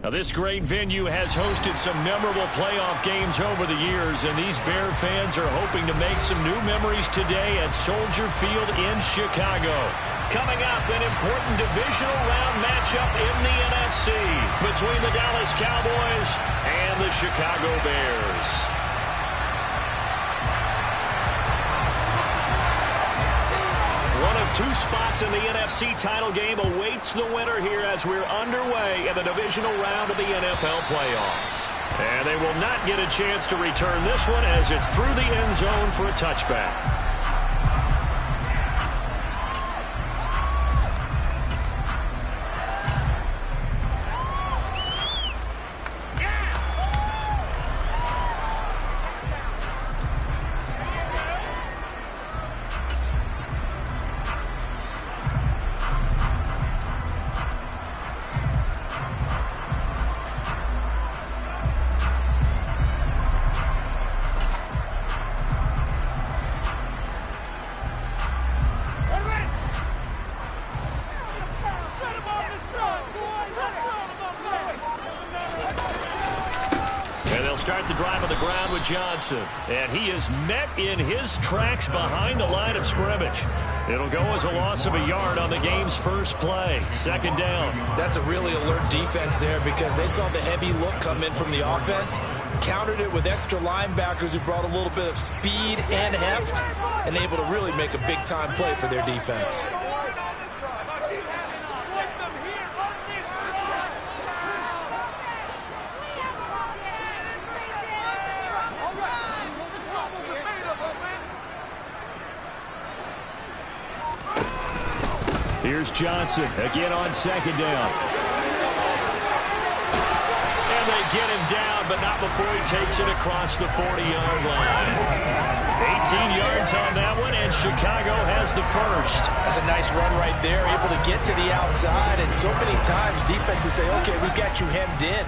Now, this great venue has hosted some memorable playoff games over the years, and these Bear fans are hoping to make some new memories today at Soldier Field in Chicago. Coming up, an important divisional round matchup in the NFC between the Dallas Cowboys and the Chicago Bears. One of two spots in the NFC title game awaits the winner here as we're underway in the divisional round of the NFL playoffs. And they will not get a chance to return this one as it's through the end zone for a touchback. Start the drive on the ground with Johnson. And he is met in his tracks behind the line of scrimmage. It'll go as a loss of a yard on the game's first play. Second down. That's a really alert defense there because they saw the heavy look come in from the offense, countered it with extra linebackers who brought a little bit of speed and heft, and able to really make a big-time play for their defense. Here's Johnson again on second down. And they get him down, but not before he takes it across the 40-yard line. 18 yards on that one, and Chicago has the first. That's a nice run right there, able to get to the outside. And so many times defenses say, okay, we've got you hemmed in.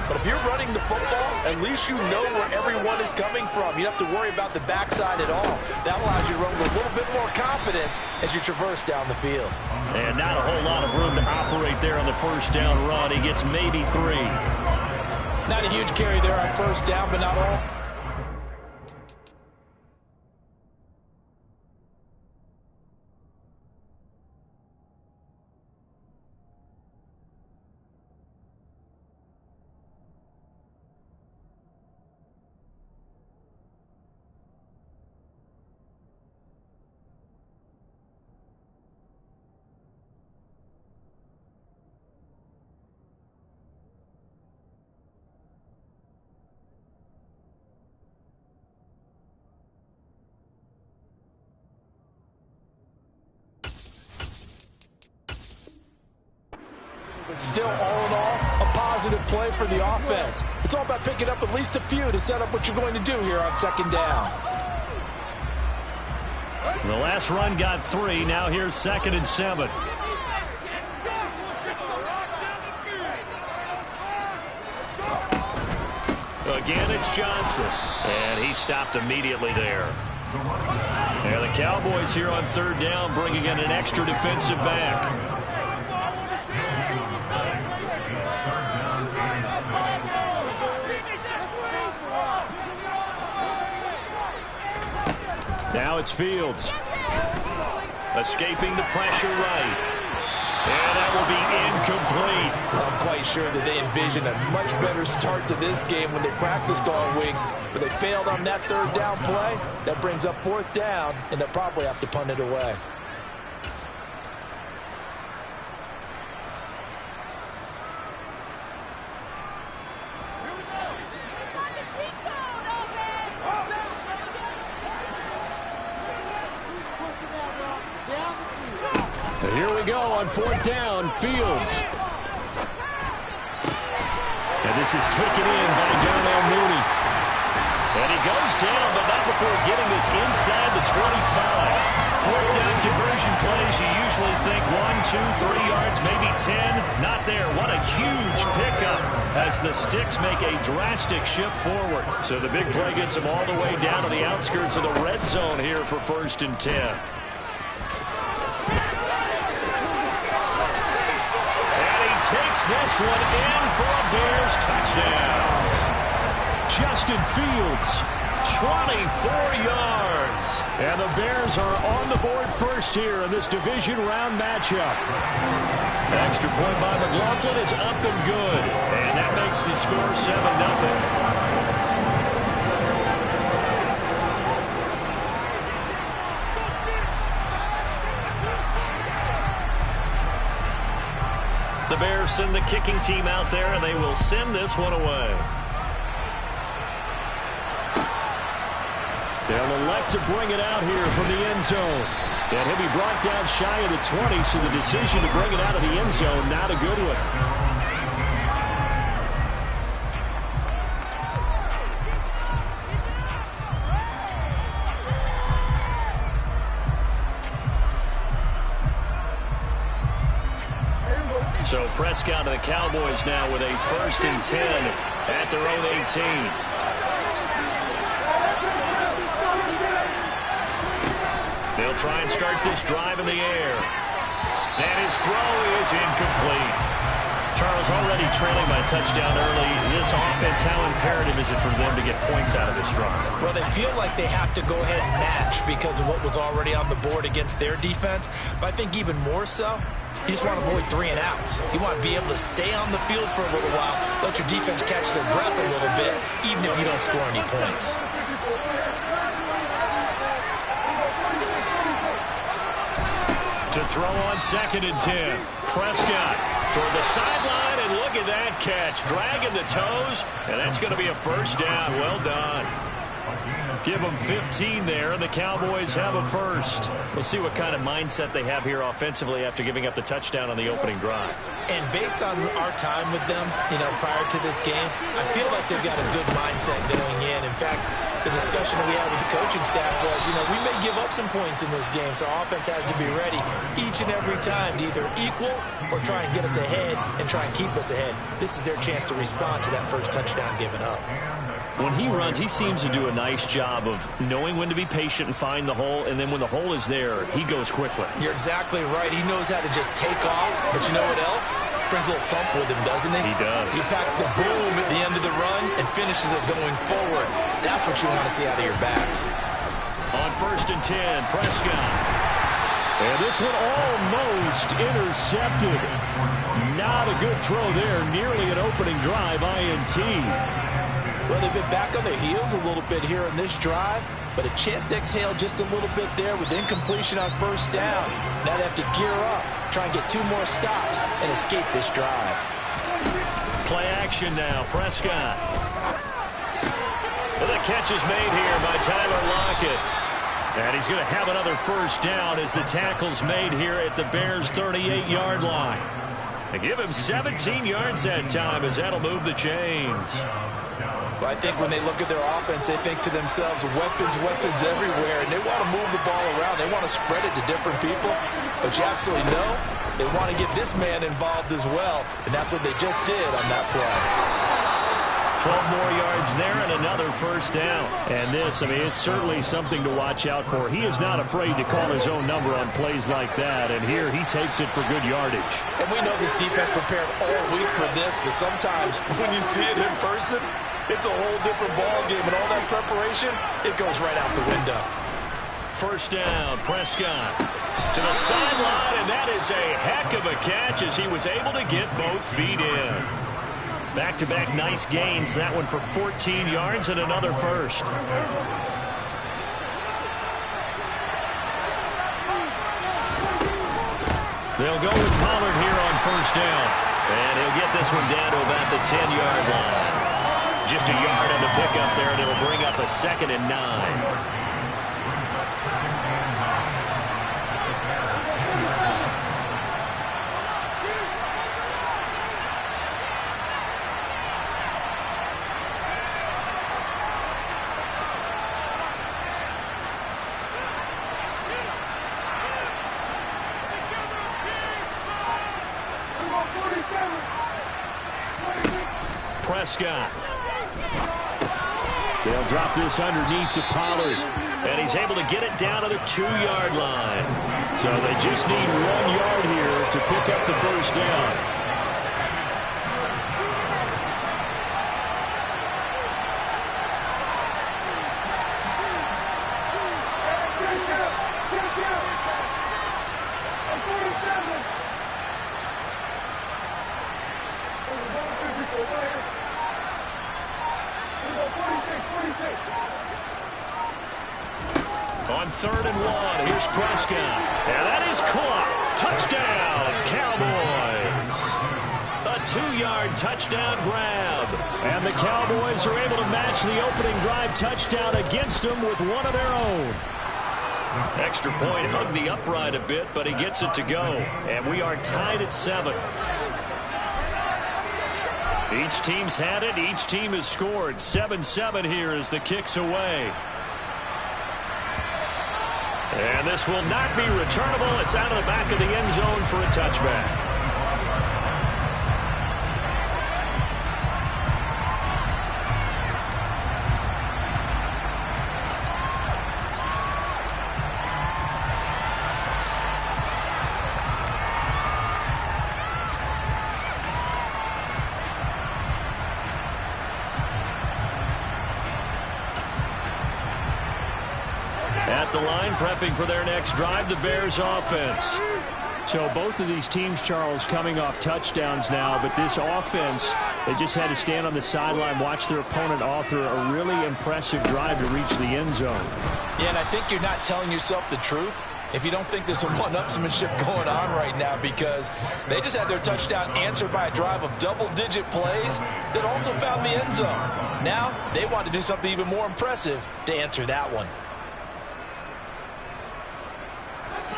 But if you're running the football, at least you know where everyone is coming from. You don't have to worry about the backside at all. That allows you to run with a little bit more confidence as you traverse down the field. And not a whole lot of room to operate there on the first down run. He gets maybe 3. Not a huge carry there on first down, but not all. But still, all in all, a positive play for the offense. It's all about picking up at least a few to set up what you're going to do here on second down. The last run got 3. Now here's 2nd and 7. Again, it's Johnson. And he stopped immediately there. And the Cowboys here on third down bringing in an extra defensive back. Now it's Fields. Escaping the pressure right. And that will be incomplete. I'm quite sure that they envisioned a much better start to this game when they practiced all week. But they failed on that third down play. That brings up fourth down, and they'll probably have to punt it away. Here we go on fourth down, Fields. And this is taken in by Darnell Mooney. And he goes down, but not before getting this inside the 25. Fourth down conversion plays, you usually think 1, 2, 3 yards, maybe 10. Not there. What a huge pickup as the Sticks make a drastic shift forward. So the big play gets them all the way down to the outskirts of the red zone here for 1st and 10. Takes this one in for a Bears touchdown. Justin Fields, 24 yards. And the Bears are on the board first here in this division round matchup. Extra point by McLaughlin is up and good. And that makes the score 7-0. The Bears send the kicking team out there, and they will send this one away. They'll elect to bring it out here from the end zone. And he'll be brought down shy of the 20, so the decision to bring it out of the end zone, not a good one. So Prescott and the Cowboys now with a 1st and 10 at their own 18. They'll try and start this drive in the air. And his throw is incomplete. Charles, already trailing by a touchdown early. This offense, how imperative is it for them to get points out of this drive? Well, they feel like they have to go ahead and match because of what was already on the board against their defense. But I think even more so, you just want to avoid 3 and outs. You want to be able to stay on the field for a little while, let your defense catch their breath a little bit, even if you don't score any points. To throw on 2nd and 10. Prescott toward the sideline, and look at that catch. Dragging the toes, and that's going to be a 1st down. Well done. Give them 15 there, and the Cowboys have a 1st. We'll see what kind of mindset they have here offensively after giving up the touchdown on the opening drive. And based on our time with them, prior to this game, I feel like they've got a good mindset going in. In fact, the discussion that we had with the coaching staff was, we may give up some points in this game, so our offense has to be ready each and every time to either equal or try and get us ahead and try and keep us ahead. This is their chance to respond to that 1st touchdown given up. When he runs, he seems to do a nice job of knowing when to be patient and find the hole, and then when the hole is there, he goes quickly. You're exactly right. He knows how to just take off, but you know what else? Brings a little thump with him, doesn't he? He does. He packs the boom at the end of the run and finishes it going forward. That's what you want to see out of your backs. On 1st and 10, Prescott. And this one almost intercepted. Not a good throw there. Nearly an opening drive INT. Well, they've been back on their heels a little bit here in this drive, but a chance to exhale just a little bit there with incompletion on 1st down. Now they have to gear up, try and get 2 more stops, and escape this drive. Play action now, Prescott. Well, the catch is made here by Tyler Lockett. And he's going to have another 1st down as the tackle's made here at the Bears' 38-yard line. They give him 17 yards that time as that'll move the chains. Well, I think when they look at their offense, they think to themselves, weapons everywhere, and they want to move the ball around. They want to spread it to different people, but you absolutely know they want to get this man involved as well, and that's what they just did on that play. 12 more yards there and another 1st down. And this, it's certainly something to watch out for. He is not afraid to call his own number on plays like that, and here he takes it for good yardage. And we know this defense prepared all week for this, but sometimes when you see it in person, it's a whole different ball game, and all that preparation, it goes right out the window. 1st down, Prescott to the sideline, and that is a heck of a catch as he was able to get both feet in. Back-to-back nice gains, that one for 14 yards and another 1st. They'll go with Pollard here on 1st down, and he'll get this one down to about the 10-yard line. Just a yard on the pickup there, and it'll bring up a 2nd and 9. Prescott. They'll drop this underneath to Pollard. And he's able to get it down to the 2-yard line. So they just need 1 yard here to pick up the 1st down. On 3rd and 1, here's Prescott. And that is caught. Touchdown, Cowboys. A 2-yard touchdown grab. And the Cowboys are able to match the opening drive touchdown against them with one of their own. Extra point hugged the upright a bit, but he gets it to go. And we are tied at 7. Each team's had it. Each team has scored. 7-7 here as the kick's away. And this will not be returnable. It's out of the back of the end zone for a touchback. At the line, prepping for their next drive, the Bears offense. So both of these teams, Charles, coming off touchdowns now, but this offense, they just had to stand on the sideline, watch their opponent author a really impressive drive to reach the end zone. Yeah, and I think you're not telling yourself the truth if you don't think there's some one-upsmanship going on right now, because they just had their touchdown answered by a drive of double-digit plays that also found the end zone. Now they want to do something even more impressive to answer that one.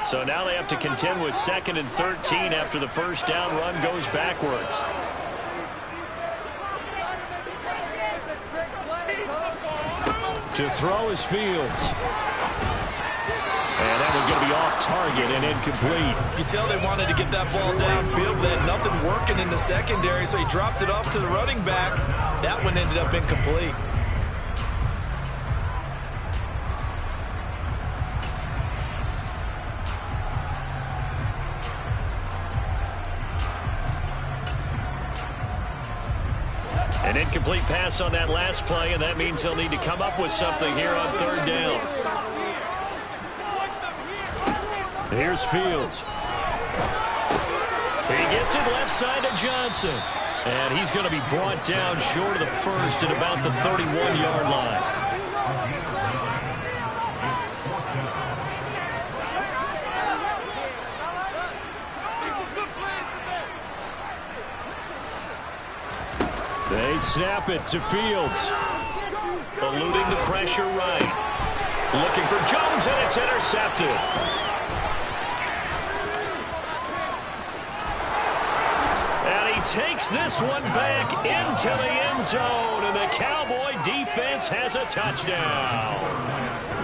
So now they have to contend with 2nd and 13 after the first down run goes backwards. To throw is Fields. And that one's going to be off target and incomplete. You tell they wanted to get that ball downfield, but had nothing working in the secondary, so he dropped it off to the running back. That one ended up incomplete. An incomplete pass on that last play, and that means they'll need to come up with something here on 3rd down. Here's Fields. He gets it left side to Johnson. And he's going to be brought down short of the first at about the 31-yard line. They snap it to Fields. Eluding the pressure right. Looking for Jones, and it's intercepted. And he takes this one back into the end zone, and the Cowboy defense has a touchdown.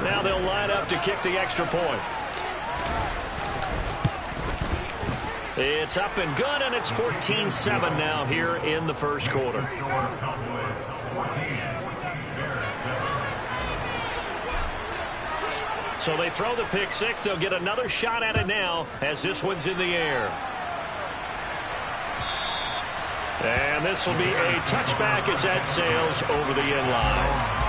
Now they'll line up to kick the extra point. It's up and good, and it's 14-7 now here in the first quarter. So they throw the pick six. They'll get another shot at it now as this one's in the air. And this will be a touchback as that sails over the end line.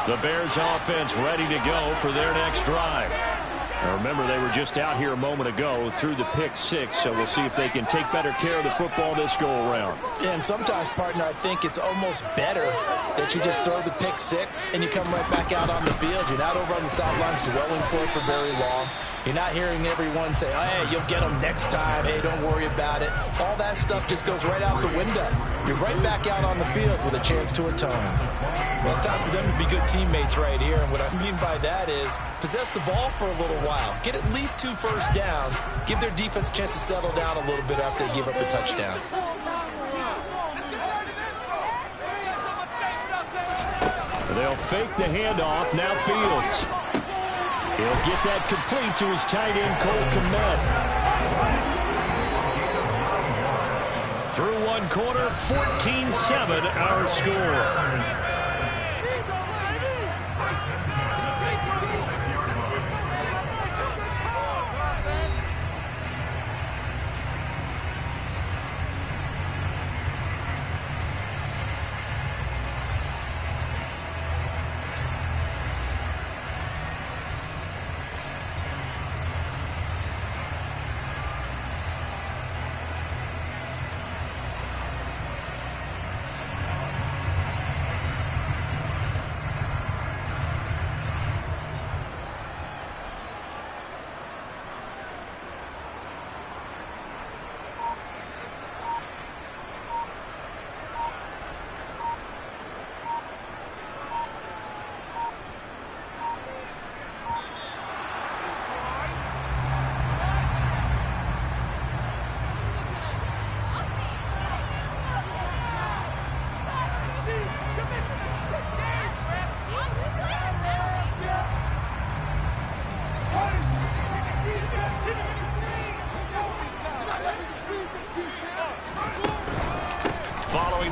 The Bears offense ready to go for their next drive. Now remember, they were just out here a moment ago through the pick six, so we'll see if they can take better care of the football this go-around. Yeah, and sometimes, partner, I think it's almost better that you just throw the pick six and you come right back out on the field. You're not over on the sidelines dwelling for it for very long. You're not hearing everyone say, oh, hey, you'll get them next time. Hey, don't worry about it. All that stuff just goes right out the window. You're right back out on the field with a chance to atone. Well, it's time for them to be good teammates right here. And what I mean by that is possess the ball for a little while. Get at least 2 first downs. Give their defense a chance to settle down a little bit after they give up a touchdown. They'll fake the handoff. Now Fields. He'll get that complete to his tight end, Cole Kmet. Through one quarter, 14-7 our score.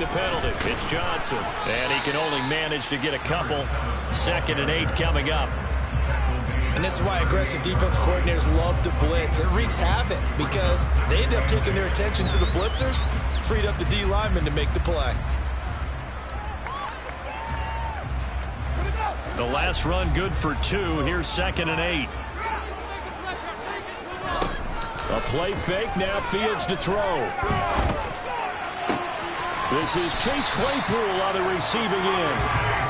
the penalty. It's Johnson. And he can only manage to get a couple. 2nd and 8 coming up. And this is why aggressive defense coordinators love to blitz. It wreaks havoc because they end up taking their attention to the blitzers, freed up the D lineman to make the play. The last run good for 2. Here's 2nd and 8. A play fake. Now Fields to throw. This is Chase Claypool on the receiving end.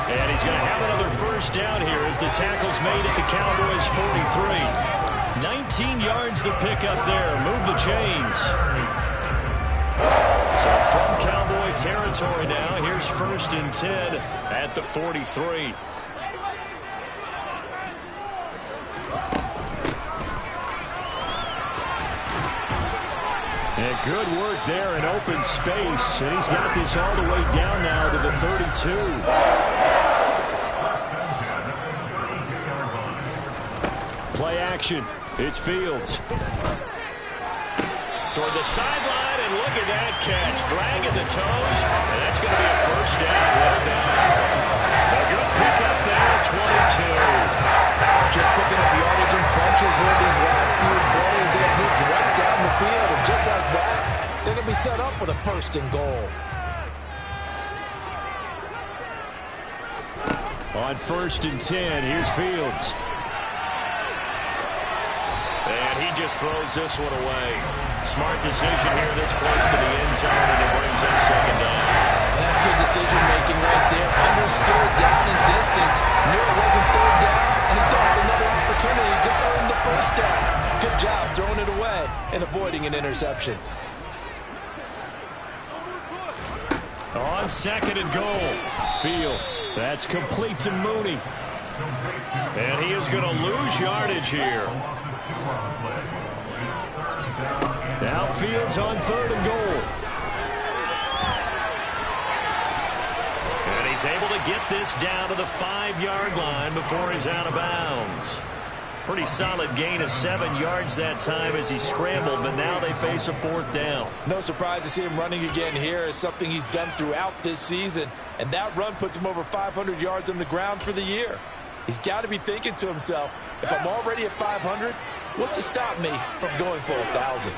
And he's going to have another first down here as the tackle's made at the Cowboys' 43. 19 yards the pickup there. Move the chains. So from Cowboy territory now, here's 1st and 10 at the 43. And good work there in open space. And he's got this all the way down now to the 32. Play action. It's Fields. Toward the sideline, and look at that catch. Dragging the toes, and that's going to be a first down. Well done. A good pickup there, 22. Just picking up yardage in bunches here these last few plays. They have moved right down the field, and just like that, they're going to be set up with a 1st and goal. On 1st and 10, here's Fields. And he just throws this one away. Smart decision here this close to the end zone, and it brings up 2nd down. And that's good decision-making right there. Understood down and distance. Knew it wasn't 3rd down, and he still had another opportunity to earn the 1st down. Good job throwing it away and avoiding an interception. On 2nd and goal, Fields. That's complete to Mooney. And he is going to lose yardage here. Now Fields on 3rd and goal. And he's able to get this down to the 5-yard line before he's out of bounds. Pretty solid gain of 7 yards that time as he scrambled, but now they face a 4th down. No surprise to see him running again here. It's something he's done throughout this season, and that run puts him over 500 yards on the ground for the year. He's got to be thinking to himself, if I'm already at 500, what's to stop me from going for 1,000?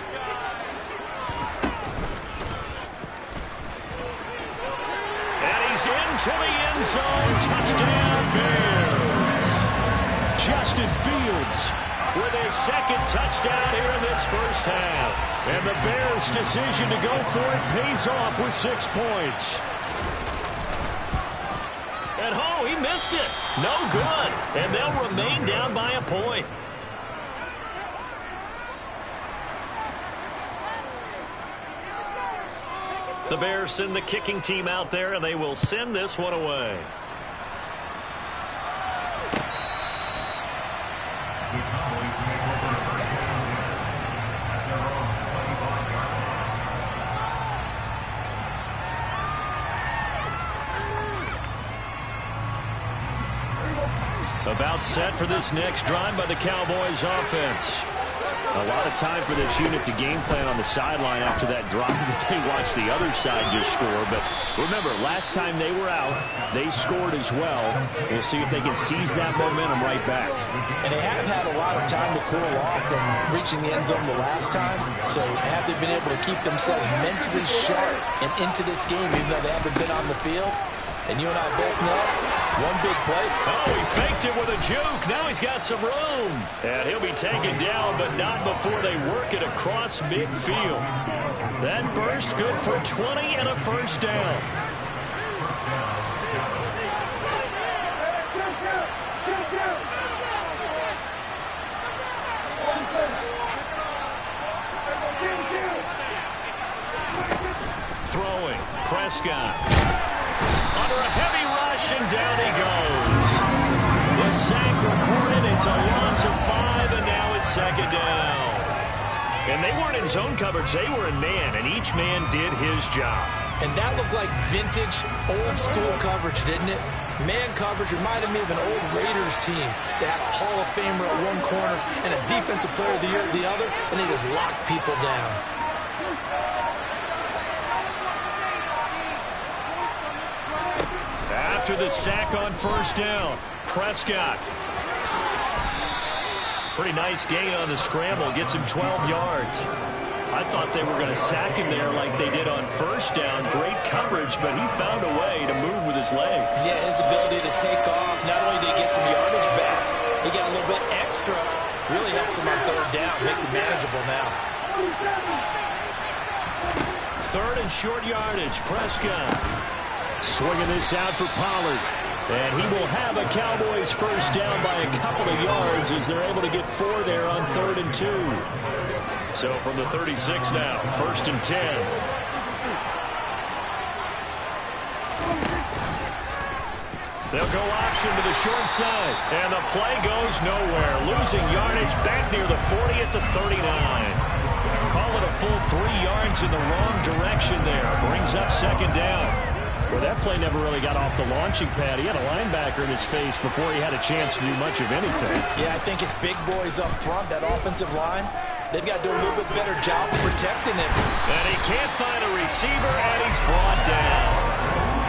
And he's into the end zone. Touchdown, Bears. Justin Fields with his 2nd touchdown here in this first half. And the Bears' decision to go for it pays off with 6 points. And oh, he missed it. No good. And they'll remain down by a point. The Bears send the kicking team out there, and they will send this one away. About set for this next drive by the Cowboys offense. A lot of time for this unit to game plan on the sideline after that drive that they watched the other side just score. But remember, last time they were out, they scored as well. We'll see if they can seize that momentum right back. And they have had a lot of time to cool off from reaching the end zone the last time. So have they been able to keep themselves mentally sharp and into this game even though they haven't been on the field? And you and I both know, one big play. Oh, he faked it with a juke. Now he's got some room. And he'll be taken down, but not before they work it across midfield. That burst good for 20 and a first down. Throwing, Prescott. Under a heavy rush, and down he goes. The sack recorded. It's a loss of 5, and now it's 2nd down. And they weren't in zone coverage. They were in man, and each man did his job. And that looked like vintage, old-school coverage, didn't it? Man coverage reminded me of an old Raiders team that had a Hall of Famer at one corner and a Defensive Player of the Year at the other, and they just locked people down. after the sack on first down. Prescott. Pretty nice gain on the scramble. Gets him 12 yards. I thought they were going to sack him there like they did on first down. Great coverage, but he found a way to move with his legs. Yeah, his ability to take off. Not only did he get some yardage back, he got a little bit extra. Really helps him on third down. Makes it manageable now. Third and short yardage. Prescott swinging this out for Pollard. And he will have a Cowboys first down by a couple of yards as they're able to get 4 there on 3rd and 2. So from the 36 now, 1st and 10. They'll go option to the short side. And the play goes nowhere. Losing yardage back near the 40 at the 39. Call it a full 3 yards in the wrong direction there. Brings up 2nd down. Well, that play never really got off the launching pad. He had a linebacker in his face before he had a chance to do much of anything. Yeah, I think it's big boys up front, that offensive line. They've got to do a little bit better job of protecting him. And he can't find a receiver, and he's brought down.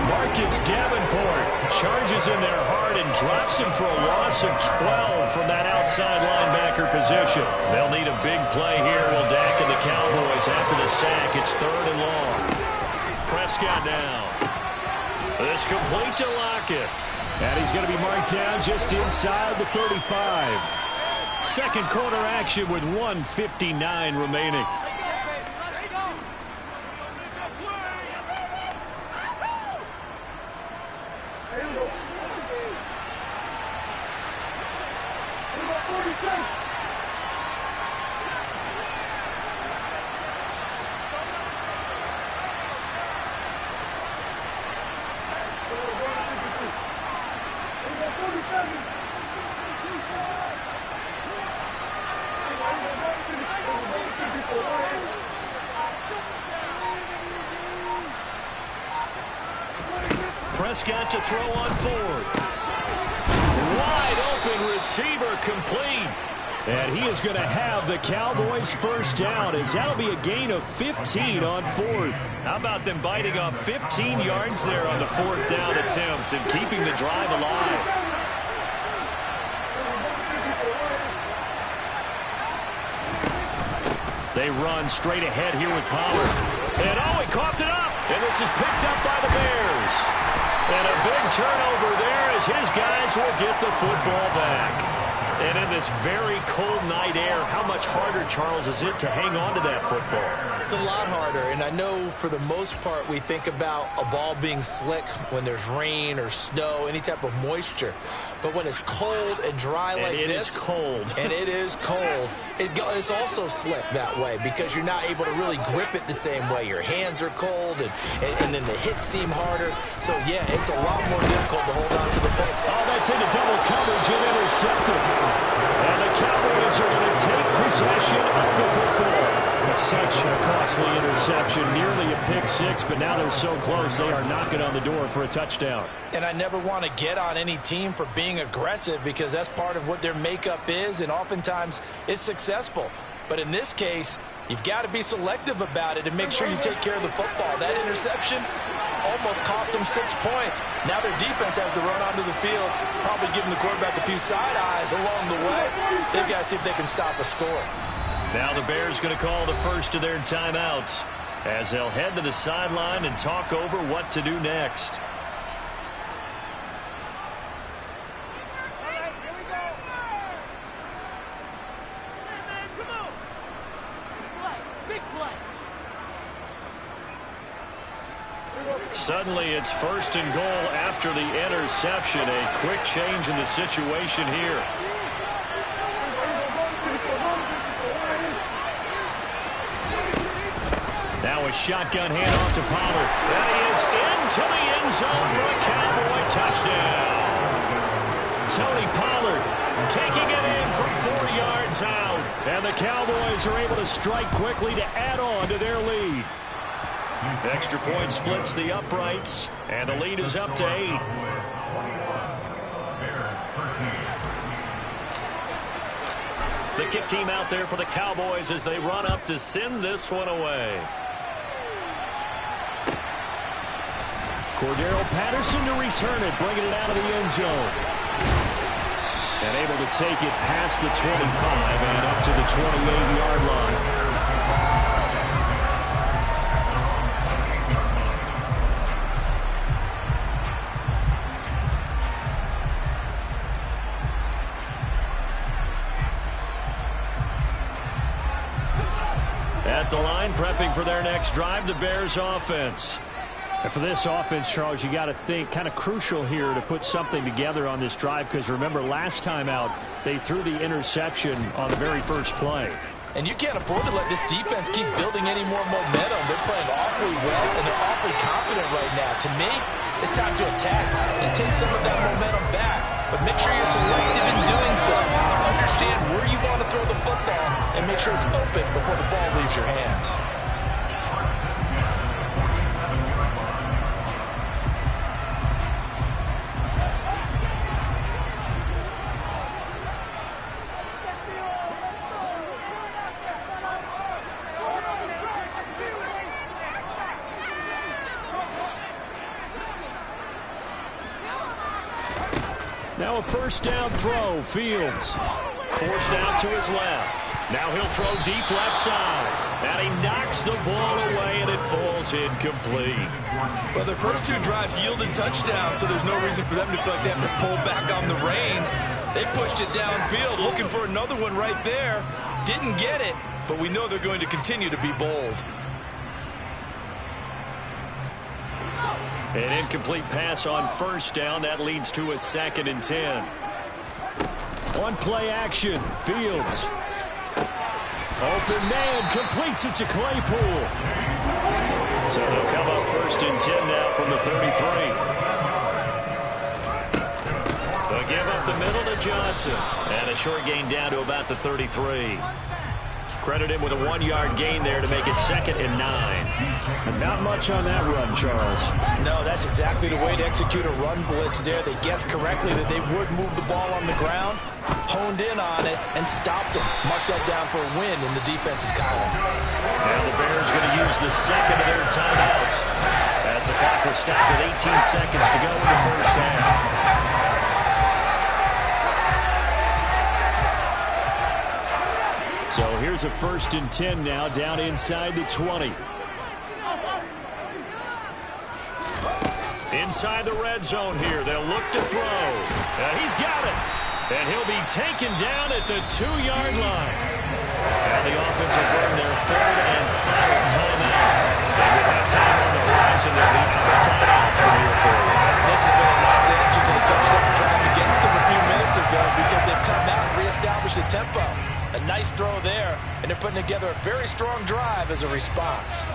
Marcus Davenport charges in there hard and drops him for a loss of 12 from that outside linebacker position. They'll need a big play here. Will Dak and the Cowboys after the sack. It's 3rd and long. Prescott now. This complete to Lockett. And he's going to be marked down just inside the 35. Second quarter action with 1:59 remaining. Prescott to throw on 4th. Wide open receiver complete. And he is going to have the Cowboys first down as that'll be a gain of 15 on 4th. How about them biting off 15 yards there on the 4th down attempt and keeping the drive alive? They run straight ahead here with Pollard. And oh, he coughed it up. And this is picked up by the Bears. And a big turnover there as his guys will get the football back. And in this very cold night air, how much harder, Charles, is it to hang on to that football? It's a lot harder, and I know for the most part we think about a ball being slick when there's rain or snow, any type of moisture. But when it's cold and dry like this. And it is cold. And it is cold. It's also slick that way because you're not able to really grip it the same way. Your hands are cold, and then the hits seem harder. So, yeah, it's a lot more difficult to hold on to the ball. Oh, that's into double coverage and intercepted. And the Cowboys are going to take possession of the football. Such a costly interception, nearly a pick six, but now they're so close they are knocking on the door for a touchdown. And I never want to get on any team for being aggressive because that's part of what their makeup is, and oftentimes it's successful. But in this case, you've got to be selective about it and make sure you take care of the football. That interception almost cost them 6 points. Now their defense has to run onto the field, probably giving the quarterback a few side eyes along the way. They've got to see if they can stop a score. Now the Bears going to call the first of their timeouts as they'll head to the sideline and talk over what to do next. Suddenly it's 1st and goal after the interception. A quick change in the situation here. Now a shotgun handoff to Pollard. And he is into the end zone for a Cowboy touchdown. Tony Pollard taking it in from 4 yards out. And the Cowboys are able to strike quickly to add on to their lead. Extra point splits the uprights, and the lead is up to 8. The kick team out there for the Cowboys as they run up to send this one away. Cordero Patterson to return it, bringing it out of the end zone. And able to take it past the 25 and up to the 28-yard line. At the line, prepping for their next drive, the Bears offense. And for this offense, Charles, you got to think kind of crucial here to put something together on this drive, because remember last time out they threw the interception on the very first play. And you can't afford to let this defense keep building any more momentum. They're playing awfully well, and they're awfully confident right now. To me, it's time to attack and take some of that momentum back. But make sure you're selective in doing so. Understand where you want to throw the football and make sure it's open before the ball leaves your hands. Now a first down throw, Fields. Forced out to his left. Now he'll throw deep left side. And he knocks the ball away, and it falls incomplete. Well, their first two drives yielded touchdowns, so there's no reason for them to feel like they have to pull back on the reins. They pushed it downfield, looking for another one right there. Didn't get it, but we know they're going to continue to be bold. An incomplete pass on first down. That leads to a 2nd and 10. One play action. Fields. Open man. Completes it to Claypool. So they'll come up 1st and 10 now from the 33. They'll give up the middle to Johnson. And a short gain down to about the 33. Credit him with a 1-yard gain there to make it 2nd and 9. Not much on that run, Charles. No, that's exactly the way to execute a run blitz there. They guessed correctly that they would move the ball on the ground, honed in on it, and stopped them. Mark that down for a win in the defense's column. Now the Bears going to use the second of their timeouts as the clock will stop with 18 seconds to go in the first half. So here's a 1st and 10 now, down inside the 20. Inside the red zone here. They'll look to throw. He's got it. And he'll be taken down at the 2-yard line. And the offense will burn their 3rd and final timeout. They will have time on the horizon. They'll be out of timeouts from here forward. This has been a nice answer to the touchdown drive against them a few minutes ago, because they've come out and reestablished the tempo. A nice throw there, and they're putting together a very strong drive as a response.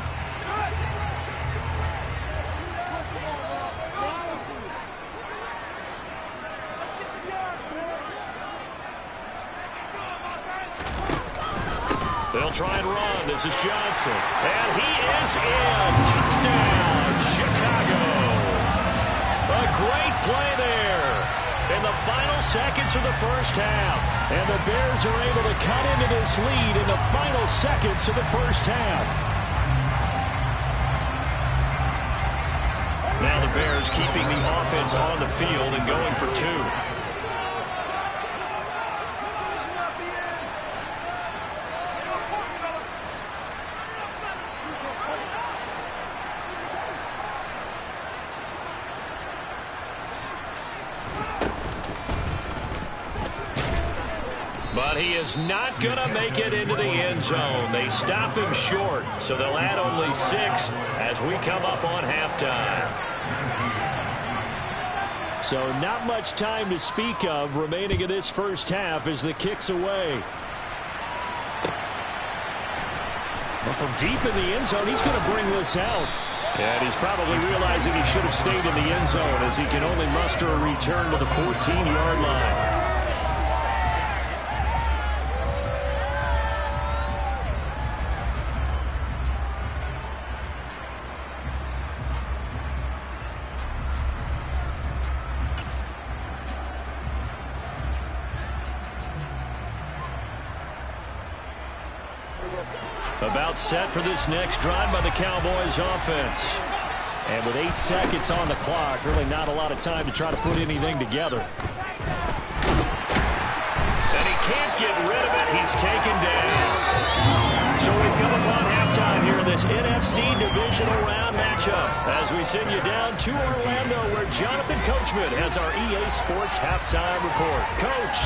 They'll try and run. This is Johnson. And he is in. Touchdown, Chicago. A great play there in the final seconds of the first half. And the Bears are able to cut into this lead in the final seconds of the first half. Now the Bears keeping the offense on the field and going for 2. But he is not going to make it into the end zone. They stop him short, so they'll add only 6 as we come up on halftime. So not much time to speak of remaining in this first half as the kick's away. Well, from deep in the end zone, he's going to bring this out. And he's probably realizing he should have stayed in the end zone as he can only muster a return to the 14-yard line. About set for this next drive by the Cowboys offense. And with 8 seconds on the clock, really not a lot of time to try to put anything together. And he can't get rid of it. He's taken down. So we've come upon halftime here in this NFC Divisional Round matchup as we send you down to Orlando where Jonathan Coachman has our EA Sports Halftime Report. Coach.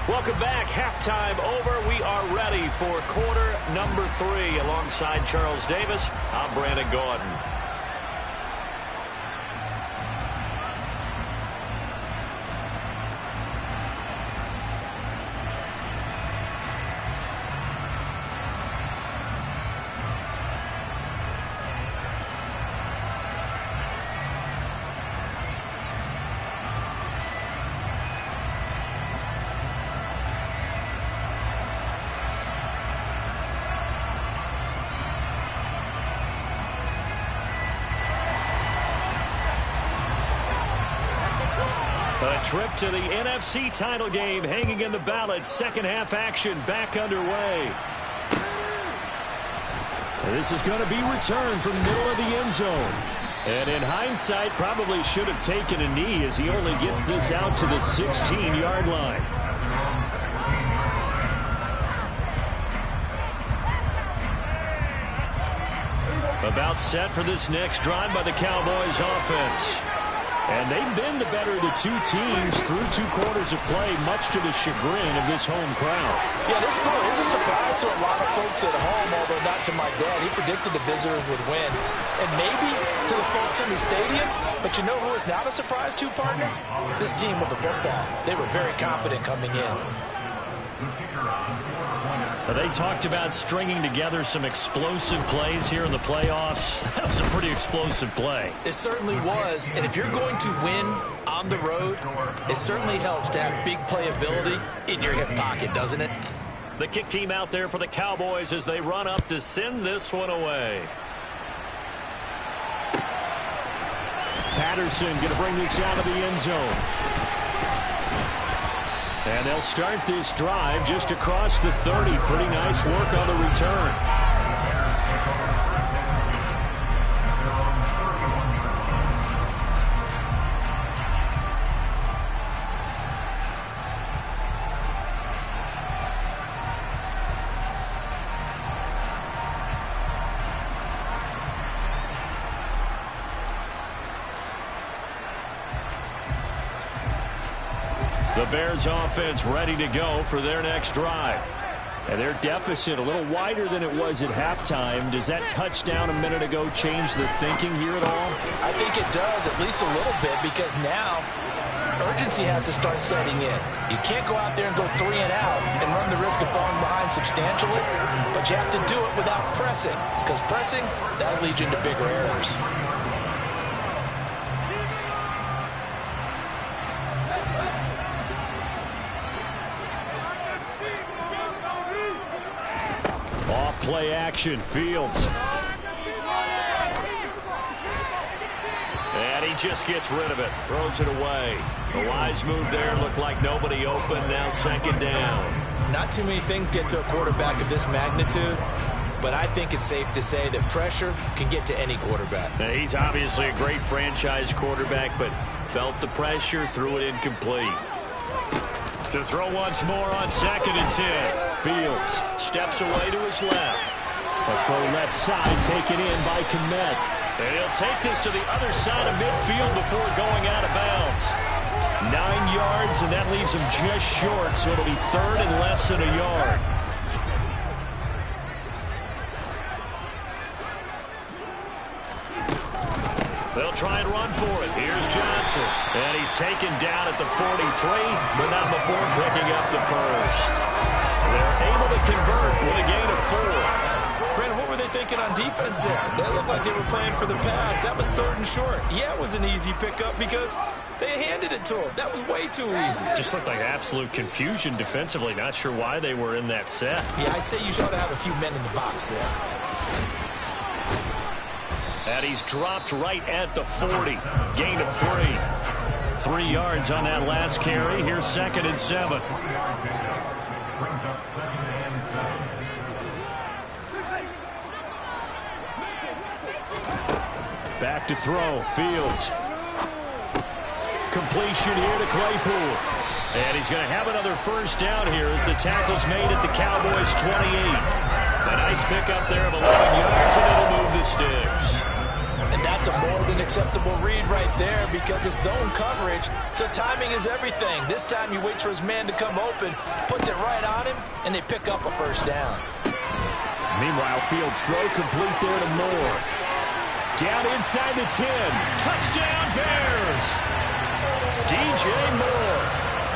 Welcome back. Halftime over. We are ready for quarter number 3. Alongside Charles Davis, I'm Brandon Gordon. A trip to the NFC title game hanging in the balance. Second half action back underway. This is going to be returned from the middle of the end zone. And in hindsight, probably should have taken a knee as he only gets this out to the 16-yard line. About set for this next drive by the Cowboys offense. And they've been the better of the two teams through 2 quarters of play, much to the chagrin of this home crowd. Yeah, this score is a surprise to a lot of folks at home, although not to my dad. He predicted the visitors would win. And maybe to the folks in the stadium, but you know who is not a surprise to, partner? This team with the football. They were very confident coming in. They talked about stringing together some explosive plays here in the playoffs. That was a pretty explosive play. It certainly was, and if you're going to win on the road, it certainly helps to have big playability in your hip pocket, doesn't it? The kick team out there for the Cowboys as they run up to send this one away. Patterson going to bring this out of the end zone. And they'll start this drive just across the 30. Pretty nice work on the return. The Bears offense ready to go for their next drive. And their deficit a little wider than it was at halftime. Does that touchdown a minute ago change the thinking here at all? I think it does, at least a little bit, because now urgency has to start setting in. You can't go out there and go 3 and out and run the risk of falling behind substantially, but you have to do it without pressing, because pressing, that'll lead you into bigger errors. Play action, Fields. And he just gets rid of it, throws it away. A wise move there, looked like nobody open, now second down. Not too many things get to a quarterback of this magnitude, but I think it's safe to say that pressure can get to any quarterback. Now, he's obviously a great franchise quarterback, but felt the pressure, threw it incomplete. To throw once more on 2nd and 10. Fields steps away to his left. A full left side taken in by Kmet. And he'll take this to the other side of midfield before going out of bounds. 9 yards, and that leaves him just short, so it'll be 3rd and less than a yard. They'll try and run for it. Here's Johnson. And he's taken down at the 43, but not before picking up the first. They're able to convert with a gain of 4. Brandon, what were they thinking on defense there? They looked like they were playing for the pass. That was 3rd and short. Yeah, it was an easy pickup because they handed it to him. That was way too easy. Just looked like absolute confusion defensively. Not sure why they were in that set. Yeah, I'd say you should have a few men in the box there. And he's dropped right at the 40. Gain of 3. 3 yards on that last carry. Here's 2nd and 7. Back to throw. Fields. Completion here to Claypool. And he's going to have another first down here as the tackle's made at the Cowboys' 28. A nice pickup there of 11 yards, and it'll move the sticks. And that's a more than acceptable read right there because it's zone coverage, so timing is everything. This time you wait for his man to come open, puts it right on him, and they pick up a first down. Meanwhile, Fields' throw complete there to Moore. Down inside the 10. Touchdown, Bears! DJ Moore,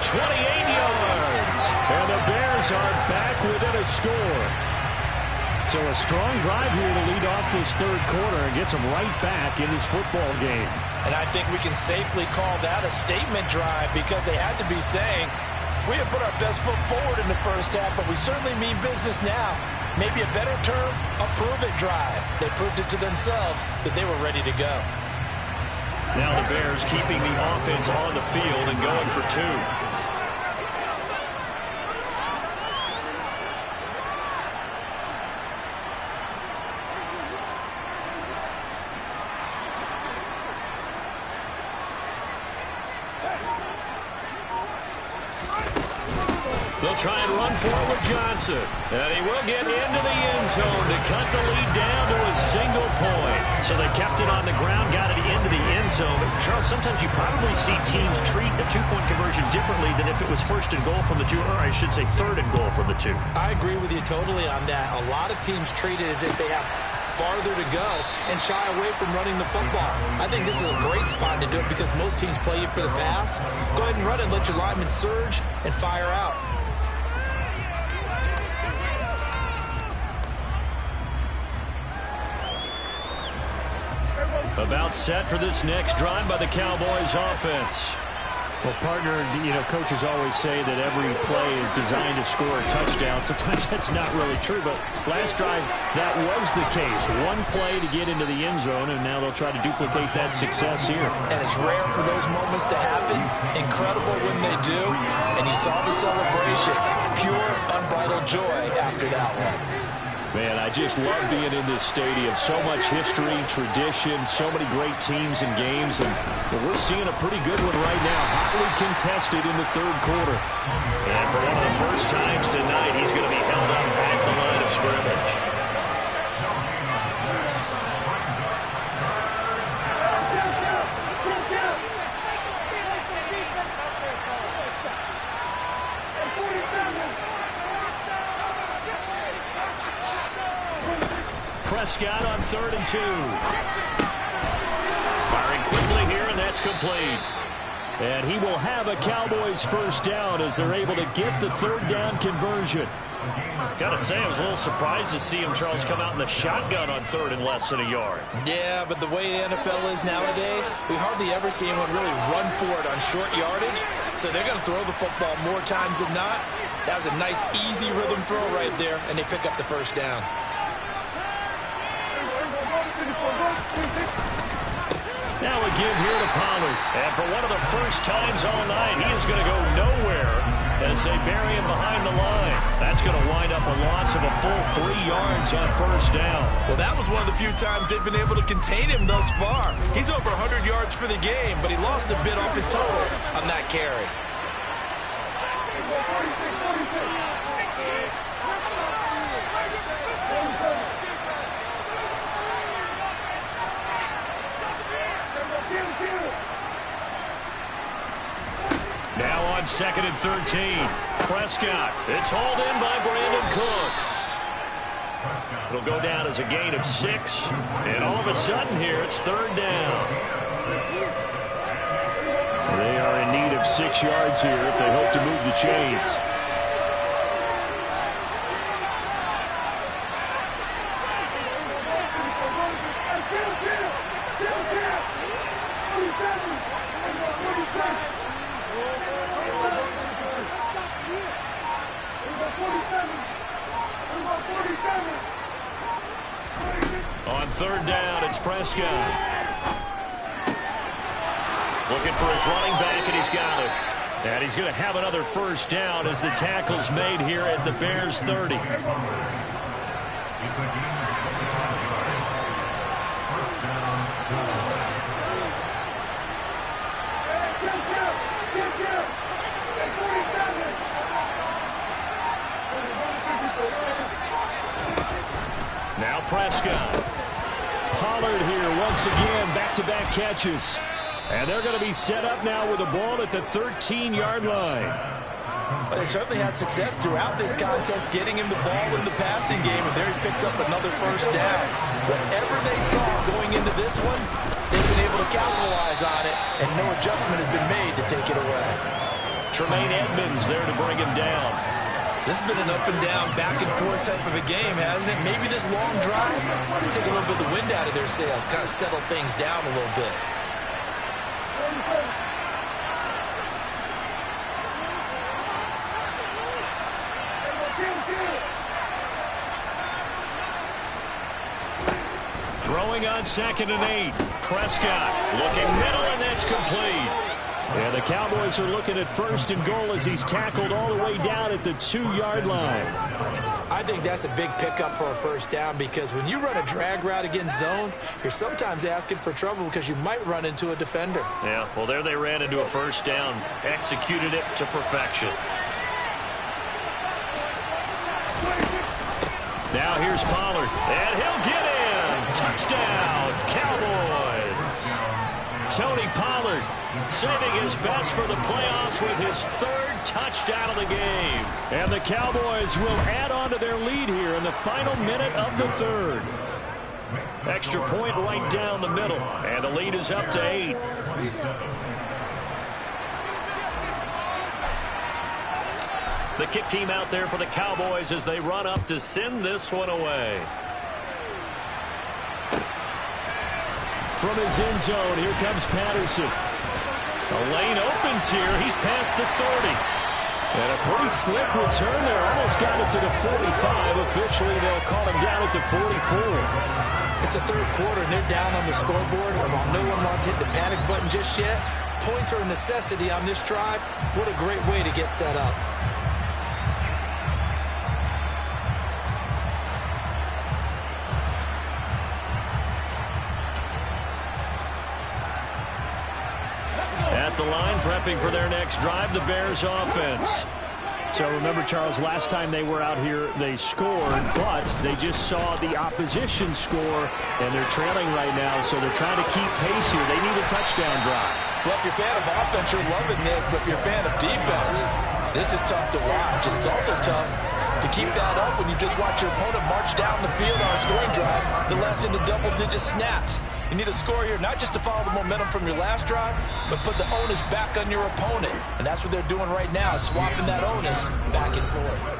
28 yards. And the Bears are back within a score. So a strong drive here to lead off this third quarter and gets them right back in this football game. And I think we can safely call that a statement drive because they had to be saying, we have put our best foot forward in the first half, but we certainly mean business now. Maybe a better term, a prove-it drive. They proved it to themselves that they were ready to go. Now the Bears keeping the offense on the field and going for 2. They'll try and run for it with Johnson. And he will get into the end zone to cut the lead down to a single point. So they kept it on the ground, got it into the end zone. Charles, sometimes you probably see teams treat a 2-point conversion differently than if it was 1st and goal from the 2, or I should say 3rd and goal from the 2. I agree with you totally on that. A lot of teams treat it as if they have farther to go and shy away from running the football. I think this is a great spot to do it because most teams play you for the pass. Go ahead and run it, let your linemen surge and fire out. About set for this next drive by the Cowboys offense. Well, partner, coaches always say that every play is designed to score a touchdown. Sometimes that's not really true, but last drive, that was the case. One play to get into the end zone, and now they'll try to duplicate that success here. And it's rare for those moments to happen. Incredible when they do. And you saw the celebration. Pure, unbridled joy after that one. Man, I just love being in this stadium. So much history, tradition, so many great teams and games. And we're seeing a pretty good one right now. Hotly contested in the third quarter. And for one of the first times tonight, he's going to be held up at the line of scrimmage. Prescott on 3rd and 2. Firing quickly here, and that's complete. And he will have a Cowboys first down as they're able to get the 3rd down conversion. Got to say, I was a little surprised to see him, Charles, come out in the shotgun on 3rd and less than a yard. Yeah, but the way the NFL is nowadays, we hardly ever see anyone really run for it on short yardage. So they're going to throw the football more times than not. That was a nice, easy rhythm throw right there, and they pick up the first down. Now a give here to Pollard. And for one of the first times all night, he is going to go nowhere as they bury him behind the line. That's going to wind up a loss of a full 3 yards on first down. Well, that was one of the few times they've been able to contain him thus far. He's over 100 yards for the game, but he lost a bit off his total on that carry. Now on 2nd and 13. Prescott. It's hauled in by Brandon Cooks. It'll go down as a gain of 6. And all of a sudden here, it's 3rd down. They are in need of 6 yards here if they hope to move the chains. On third down, it's Prescott. Looking for his running back, and he's got it. And he's going to have another first down as the tackle's made here at the Bears' 30. Now Prescott. Pollard here once again, back-to-back catches. And they're going to be set up now with the ball at the 13-yard line. Well, they certainly had success throughout this contest getting him the ball in the passing game, and there he picks up another first down. Whatever they saw going into this one, they've been able to capitalize on it, and no adjustment has been made to take it away. Tremaine Edmonds there to bring him down. This has been an up-and-down, back-and-forth type of a game, hasn't it? Maybe this long drive will take a little bit of the wind out of their sails, kind of settle things down a little bit. Throwing on 2nd and 8. Prescott looking middle, and that's complete. And the Cowboys are looking at 1st and goal as he's tackled all the way down at the 2-yard line. I think that's a big pickup for a first down, because when you run a drag route against zone, you're sometimes asking for trouble because you might run into a defender. Yeah, well, there they ran into a first down, executed it to perfection. Now here's Pollard, and he'll get in. Touchdown, Cowboys. Tony Pollard saving his best for the playoffs with his 3rd touchdown of the game. And the Cowboys will add on to their lead here in the final minute of the 3rd. Extra point right down the middle, and the lead is up to 8. The kick team out there for the Cowboys as they run up to send this one away. From his end zone, here comes Patterson. The lane opens here. He's past the 30. And a pretty slick return there. Almost got it to the 45. Officially, they'll call him down at the 44. It's the 3rd quarter, and they're down on the scoreboard. And while no one wants to hit the panic button just yet, points are a necessity on this drive. What a great way to get set up. At the line, prepping for their next drive, the Bears offense. So remember, Charles, last time they were out here, they scored, but they just saw the opposition score, and they're trailing right now, so they're trying to keep pace here. They need a touchdown drive. Well, if you're a fan of offense, you're loving this, but if you're a fan of defense, this is tough to watch, and it's also tough to keep that up when you just watch your opponent march down the field on a scoring drive that lasts into double-digit snaps. You need a score here, not just to follow the momentum from your last drive, but put the onus back on your opponent. And that's what they're doing right now, swapping that onus back and forth.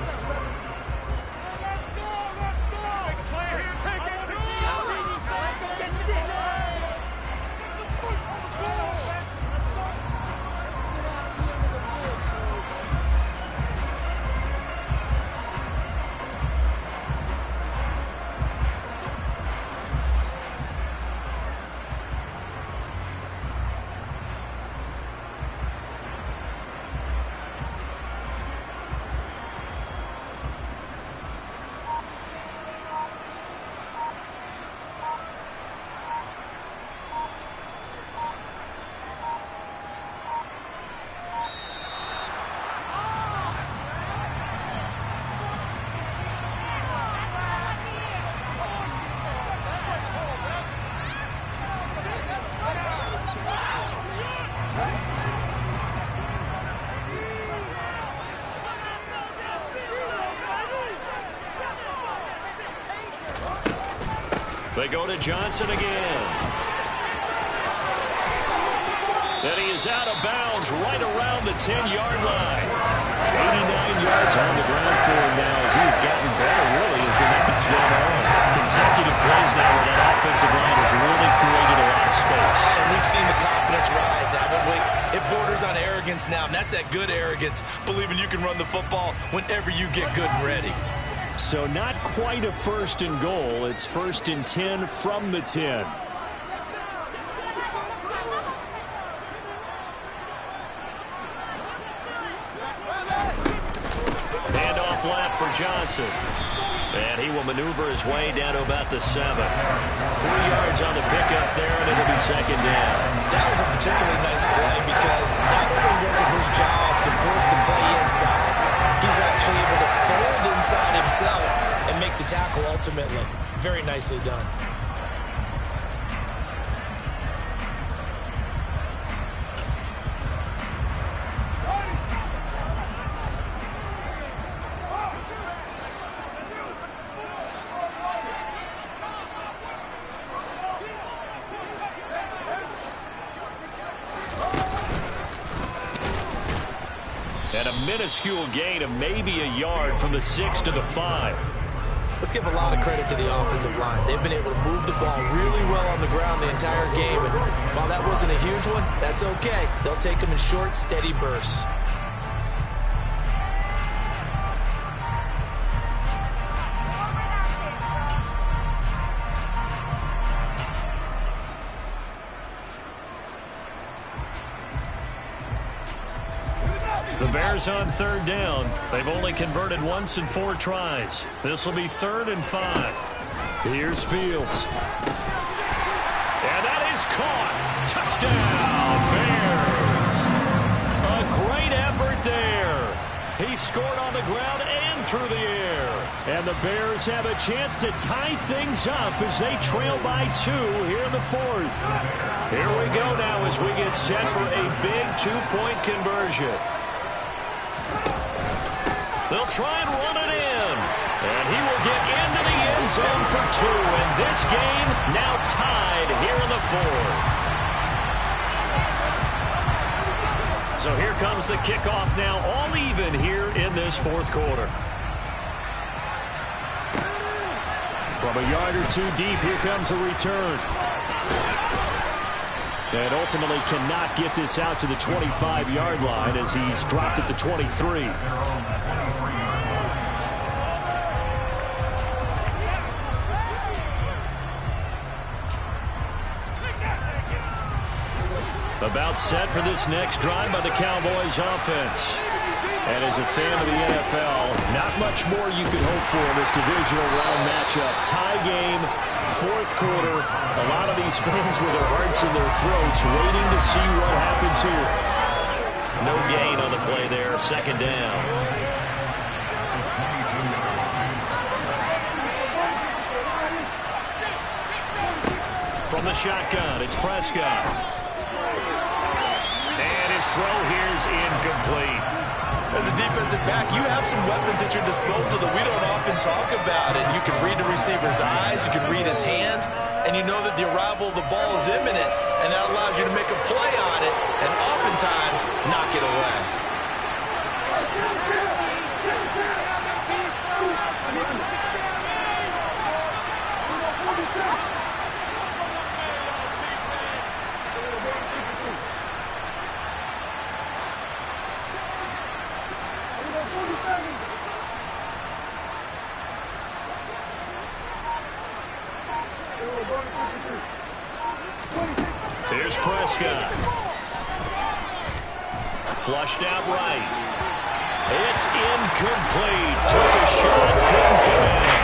They go to Johnson again. And he is out of bounds right around the 10-yard line. 89 yards on the ground for him now as he's gotten better, really, as the night's gone on. Consecutive plays now where that offensive line has really created a lot of space. And we've seen the confidence rise, haven't we? It borders on arrogance now, and that's that good arrogance, believing you can run the football whenever you get good and ready. So not quite a first and goal. It's first and 10 from the 10. Handoff left for Johnson. And he will maneuver his way down to about the 7. 3 yards on the pickup there, and it'll be second down. That was a particularly nice play because not only was it his job to force the play inside, he was actually able to fold inside himself and make the tackle ultimately. Very nicely done. And a minuscule gain of maybe a yard from the 6 to the 5. Let's give a lot of credit to the offensive line. They've been able to move the ball really well on the ground the entire game. And while that wasn't a huge one, that's okay. They'll take them in short, steady bursts. The Bears on 3rd down. They've only converted once in 4 tries. This will be 3rd and 5. Here's Fields. And that is caught. Touchdown, Bears. A great effort there. He scored on the ground and through the air. And the Bears have a chance to tie things up as they trail by 2 here in the 4th. Here we go now as we get set for a big 2-point conversion. They'll try and run it in. And he will get into the end zone for 2. And this game now tied here in the 4th. So here comes the kickoff now, all even here in this 4th quarter. From a yard or 2 deep, here comes a return. And ultimately cannot get this out to the 25-yard line as he's dropped at the 23. About set for this next drive by the Cowboys offense. And as a fan of the NFL, not much more you could hope for in this divisional round matchup. Tie game, 4th quarter. A lot of these fans with their hearts in their throats waiting to see what happens here. No gain on the play there. 2nd down. From the shotgun, it's Prescott. And his throw here's incomplete. As a defensive back, you have some weapons at your disposal that we don't often talk about. And you can read the receiver's eyes, you can read his hands, and you know that the arrival of the ball is imminent. And that allows you to make a play on it and oftentimes knock it away. Here's Prescott. Flushed out right. It's incomplete. Took a shot, couldn't connect.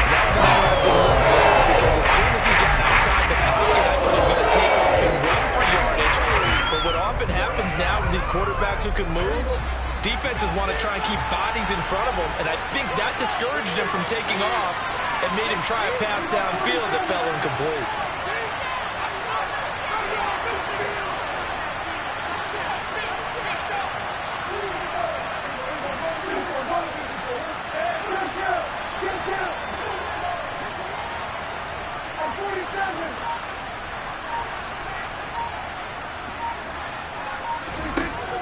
That was an interesting look there because as soon as he got outside the pocket, I thought he was going to take off and run for yardage. But what often happens now with these quarterbacks who can move, defenses want to try and keep bodies in front of them, and I think that discouraged him from taking off and made him try a pass downfield that fell incomplete.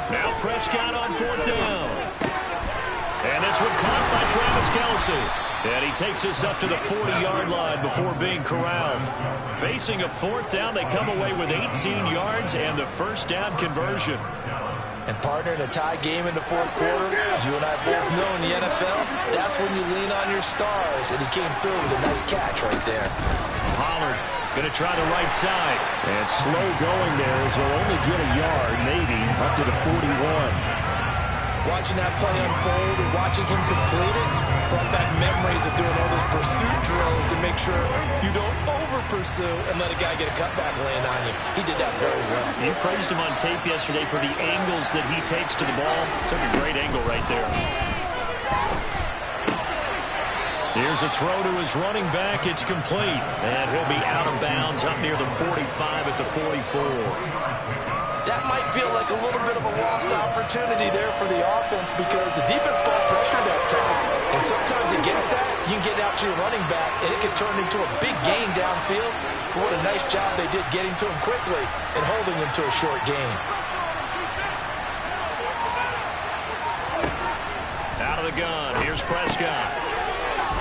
Now Prescott on 4th down. And this one caught by Travis Kelce. And he takes us up to the 40-yard line before being corralled. Facing a 4th down, they come away with 18 yards and the 1st down conversion. And partner, in a tie game in the fourth quarter, you and I both know in the NFL, that's when you lean on your stars. And he came through with a nice catch right there. Pollard going to try the right side. And slow going there as he'll only get a yard, maybe, up to the 41. Watching that play unfold and watching him complete it brought back memories of doing all those pursuit drills to make sure you don't over-pursue and let a guy get a cutback land on you. He did that very well. You praised him on tape yesterday for the angles that he takes to the ball. Took a great angle right there. Here's a throw to his running back. It's complete. And he'll be out of bounds up near the 45 at the 44. That might feel like a little bit of a lost opportunity there for the offense because the defense ball pressure that time. And sometimes against that, you can get out to your running back, and it can turn into a big gain downfield. But what a nice job they did getting to him quickly and holding him to a short gain. Out of the gun. Here's Prescott.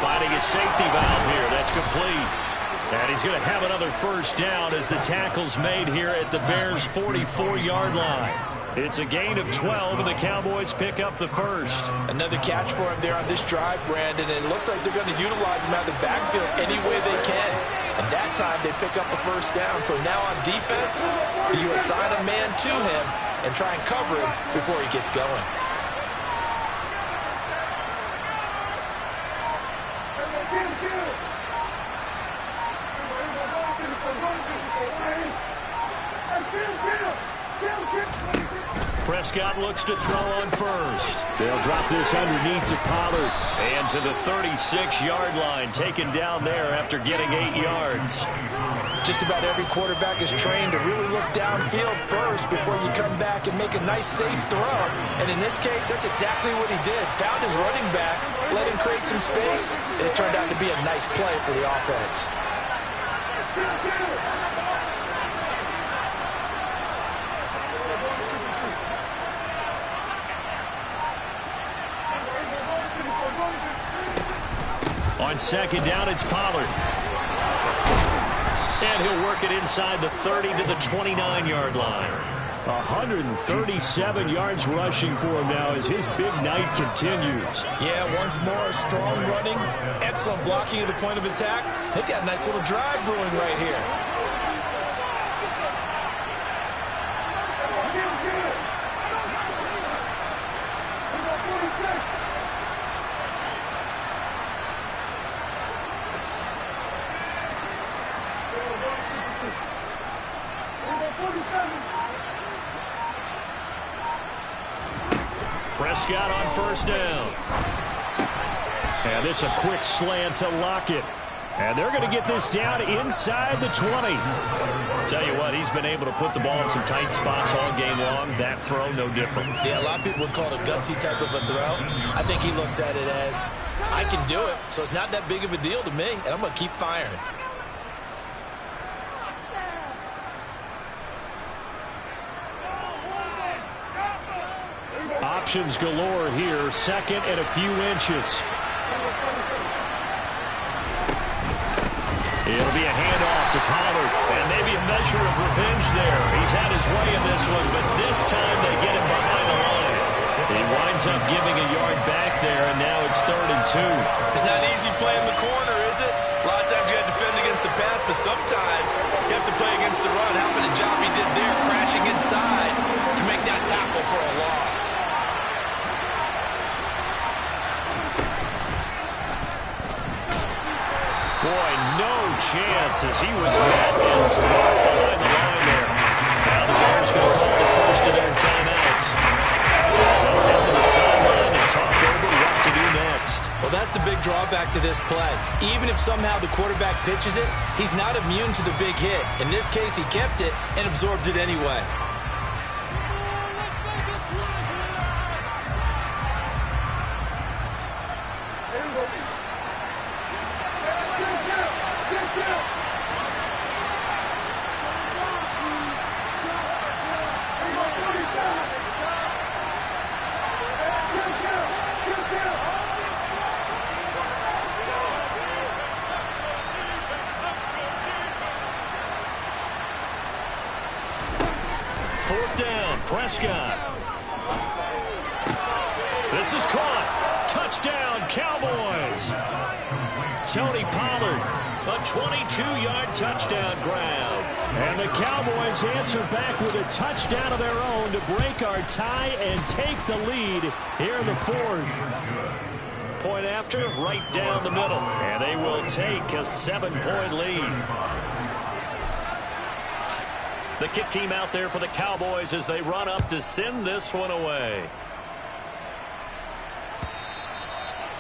Finding his safety valve here. That's complete. And he's going to have another first down as the tackle's made here at the Bears' 44-yard line. It's a gain of 12, and the Cowboys pick up the first. Another catch for him there on this drive, Brandon, and it looks like they're going to utilize him out of the backfield any way they can. And that time they pick up a first down. So now on defense, do you assign a man to him and try and cover him before he gets going? Prescott looks to throw on first. They'll drop this underneath to Pollard. And to the 36-yard line, taken down there after getting 8 yards. Just about every quarterback is trained to really look downfield first before you come back and make a nice, safe throw. And in this case, that's exactly what he did. Found his running back, let him create some space, and it turned out to be a nice play for the offense. On second down, it's Pollard. And he'll work it inside the 30 to the 29-yard line. 137 yards rushing for him now as his big night continues. Yeah, once more, strong running, excellent blocking at the point of attack. They've got a nice little drive brewing right here. Prescott on first down. And this a quick slant to Lockett. And they're going to get this down inside the 20. Tell you what, he's been able to put the ball in some tight spots all game long. That throw, no different. Yeah, a lot of people would call it a gutsy type of a throw. I think he looks at it as, I can do it, so it's not that big of a deal to me, and I'm going to keep firing. Options galore here. Second and a few inches. It'll be a handoff to Pollard. And maybe a measure of revenge there. He's had his way in this one, but this time they get him behind the line. He winds up giving a yard back there, and now it's 3rd and 2. It's not easy playing the corner, is it? A lot of times you got to defend against the pass, but sometimes you have to play against the run. How about the job he did there, crashing inside to make that tackle for a loss? Boy, no chance as he was met and dropped behind the line there. Now the Bears going to call the first of their timeouts. So down to the sideline and talk over what to do next. Well, that's the big drawback to this play. Even if somehow the quarterback pitches it, he's not immune to the big hit. In this case, he kept it and absorbed it anyway. Fourth down, Prescott. This is caught. Touchdown, Cowboys. Tony Pollard, a 22-yard touchdown grab. And the Cowboys answer back with a touchdown of their own to break our tie and take the lead here in the fourth. Point after, right down the middle. And they will take a 7-point lead. The kick team out there for the Cowboys as they run up to send this one away.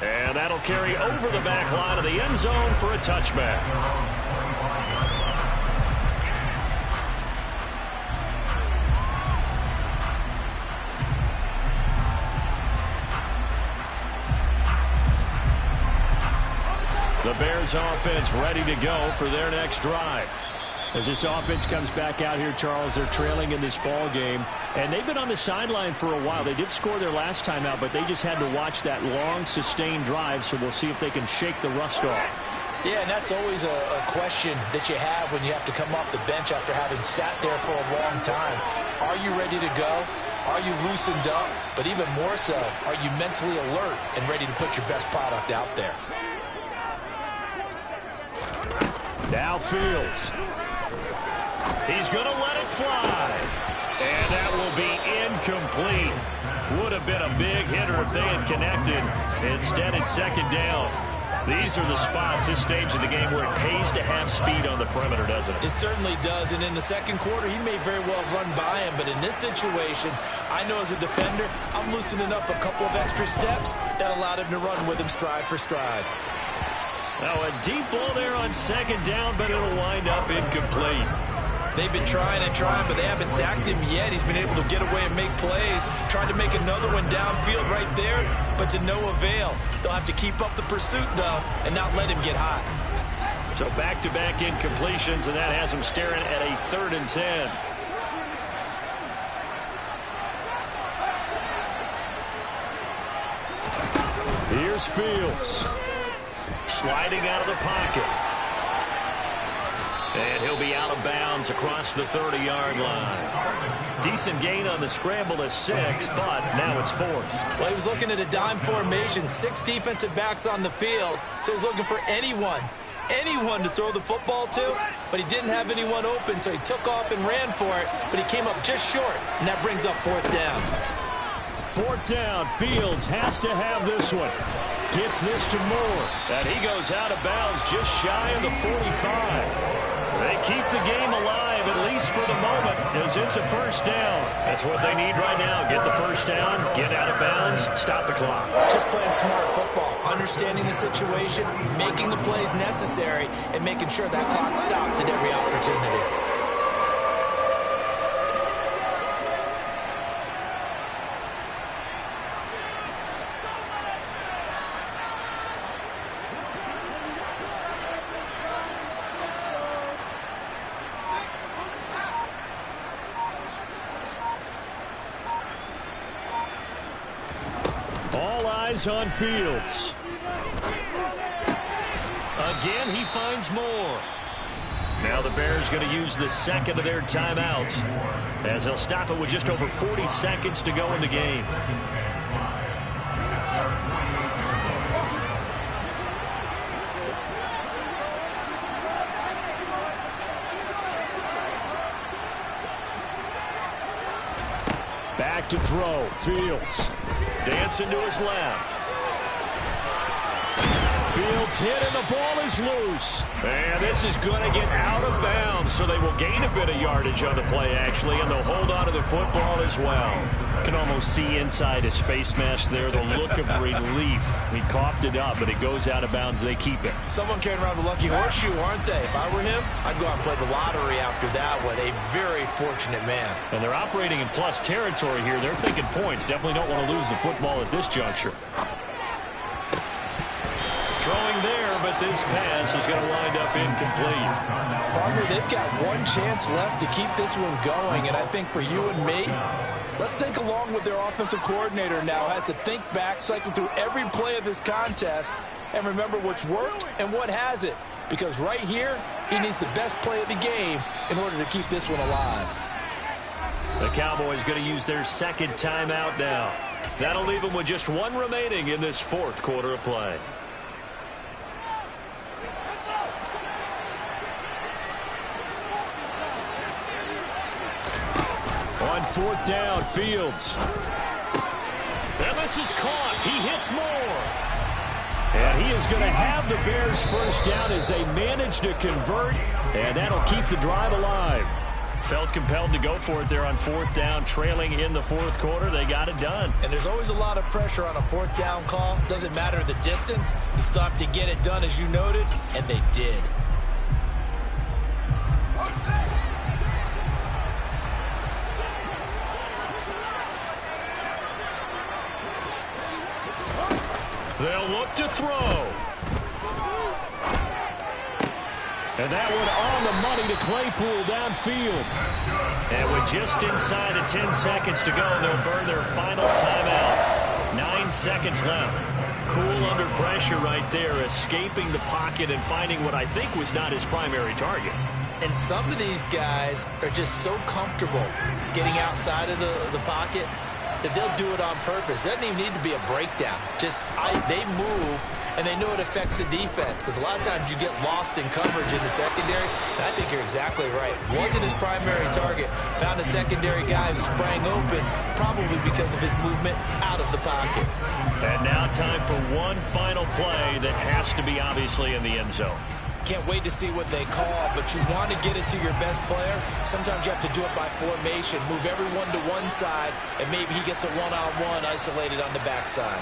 And that'll carry over the back line of the end zone for a touchback. The Bears offense ready to go for their next drive. As this offense comes back out here, Charles, they're trailing in this ball game, and they've been on the sideline for a while. They did score their last time out, but they just had to watch that long, sustained drive, so we'll see if they can shake the rust off. Yeah, and that's always a question that you have when you have to come off the bench after having sat there for a long time. Are you ready to go? Are you loosened up? But even more so, are you mentally alert and ready to put your best product out there? Now Fields. He's going to let it fly. And that will be incomplete. Would have been a big hitter if they had connected. Instead, it's second down. These are the spots, this stage of the game, where it pays to have speed on the perimeter, doesn't it? It certainly does. And in the second quarter, he may very well run by him. But in this situation, I know as a defender, I'm loosening up a couple of extra steps that allowed him to run with him stride for stride. Now a deep ball there on second down, but it'll wind up incomplete. They've been trying and trying, but they haven't sacked him yet. He's been able to get away and make plays. Tried to make another one downfield right there, but to no avail. They'll have to keep up the pursuit, though, and not let him get hot. So back-to-back incompletions, and that has him staring at a 3rd and 10. Here's Fields. Sliding out of the pocket. And he'll be out of bounds across the 30-yard line. Decent gain on the scramble of 6, but now it's 4th. Well, he was looking at a dime formation, 6 defensive backs on the field. So he's looking for anyone to throw the football to, but he didn't have anyone open, so he took off and ran for it, but he came up just short, and that brings up 4th down. 4th down, Fields has to have this one. Gets this to Moore, and he goes out of bounds just shy of the 45. They keep the game alive, at least for the moment, as it's a 1st down. That's what they need right now. Get the 1st down, get out of bounds, stop the clock. Just playing smart football, understanding the situation, making the plays necessary, and making sure that clock stops at every opportunity. On Fields. Again, he finds more. Now the Bears going to use the second of their timeouts, as they'll stop it with just over 40 seconds to go in the game. Back to throw. Fields. Dancing to his left. Fields hit and the ball is loose. And this is going to get out of bounds, so they will gain a bit of yardage on the play, actually, and they'll hold on to the football as well. You can almost see inside his face mask there the look of relief. He coughed it up, but it goes out of bounds. They keep it. Someone carrying around a lucky horseshoe, aren't they? If I were him, I'd go out and play the lottery after that one. A very fortunate man. And they're operating in plus territory here. They're thinking points. Definitely don't want to lose the football at this juncture. Throwing there, but this pass is going to wind up incomplete. Partner, they've got one chance left to keep this one going, and I think for you and me, let's think along with their offensive coordinator now, has to think back, cycle through every play of this contest, and remember what's worked and what hasn't. Because right here, he needs the best play of the game in order to keep this one alive. The Cowboys going to use their second timeout now. That'll leave them with just one remaining in this fourth quarter of play. On fourth down, Fields. And this is caught. He hits more. And he is going to have the Bears first down as they manage to convert, and that'll keep the drive alive. Felt compelled to go for it there on fourth down, trailing in the fourth quarter. They got it done. And there's always a lot of pressure on a fourth down call. Doesn't matter the distance. You still have to get it done, as you noted, and they did. They'll look to throw. And that one on the money to Claypool downfield. And with just inside of 10 seconds to go, they'll burn their final timeout. 9 seconds left. Cool under pressure right there, escaping the pocket and finding what I think was not his primary target. And some of these guys are just so comfortable getting outside of the pocket that they'll do it on purpose. It doesn't even need to be a breakdown. Just they move, and they know it affects the defense, because a lot of times you get lost in coverage in the secondary, and I think you're exactly right. Wasn't his primary target. Found a secondary guy who sprang open, probably because of his movement out of the pocket. And now time for one final play that has to be obviously in the end zone. Can't wait to see what they call, but you want to get it to your best player. Sometimes you have to do it by formation. Move everyone to one side, and maybe he gets a one-on-one isolated on the backside.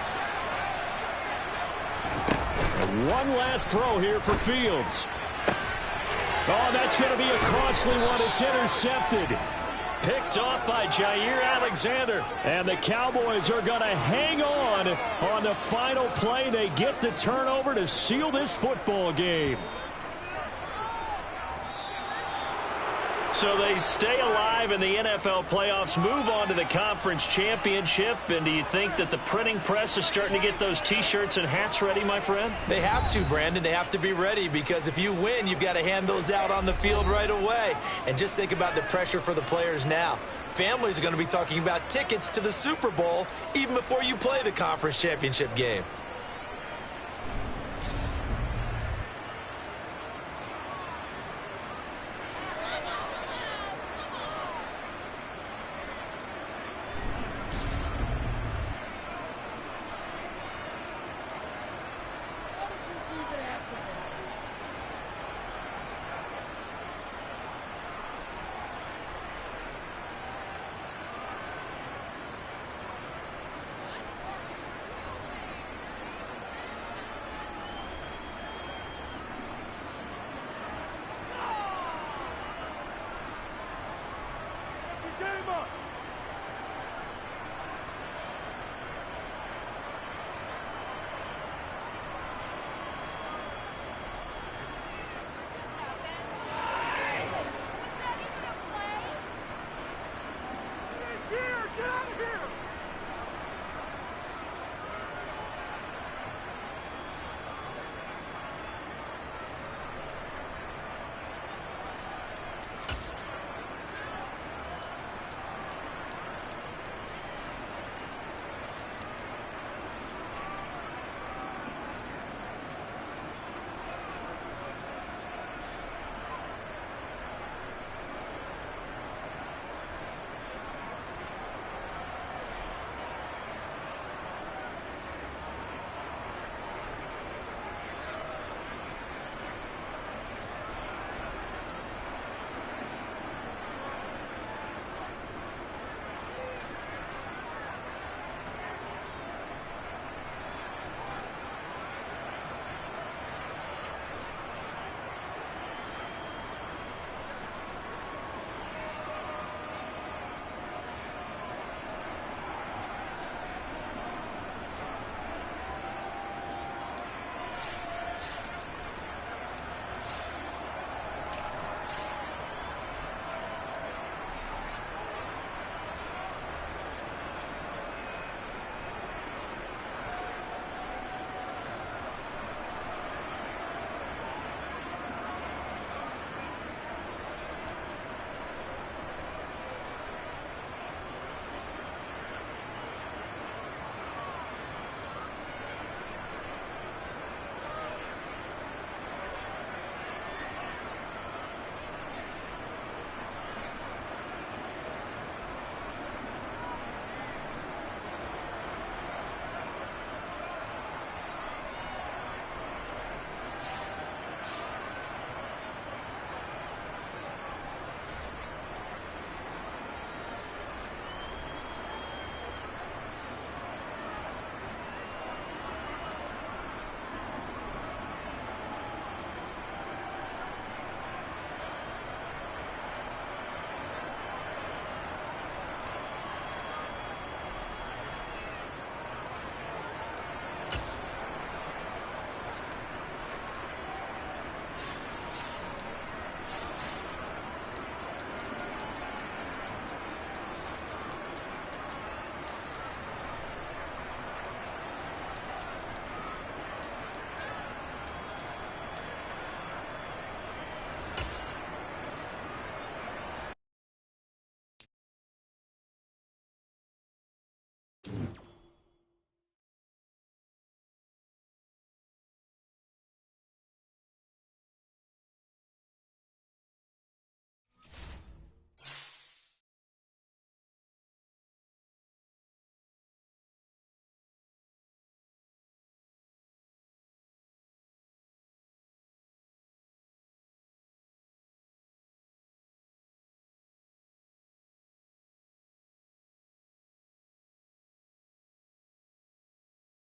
And one last throw here for Fields. Oh, that's going to be a costly one. It's intercepted. Picked off by Jair Alexander. And the Cowboys are going to hang on the final play. They get the turnover to seal this football game. So they stay alive in the NFL playoffs, move on to the conference championship. And do you think that the printing press is starting to get those T-shirts and hats ready, my friend? They have to, Brandon. They have to be ready, because if you win, you've got to hand those out on the field right away. And just think about the pressure for the players now. Families are going to be talking about tickets to the Super Bowl even before you play the conference championship game. Game up!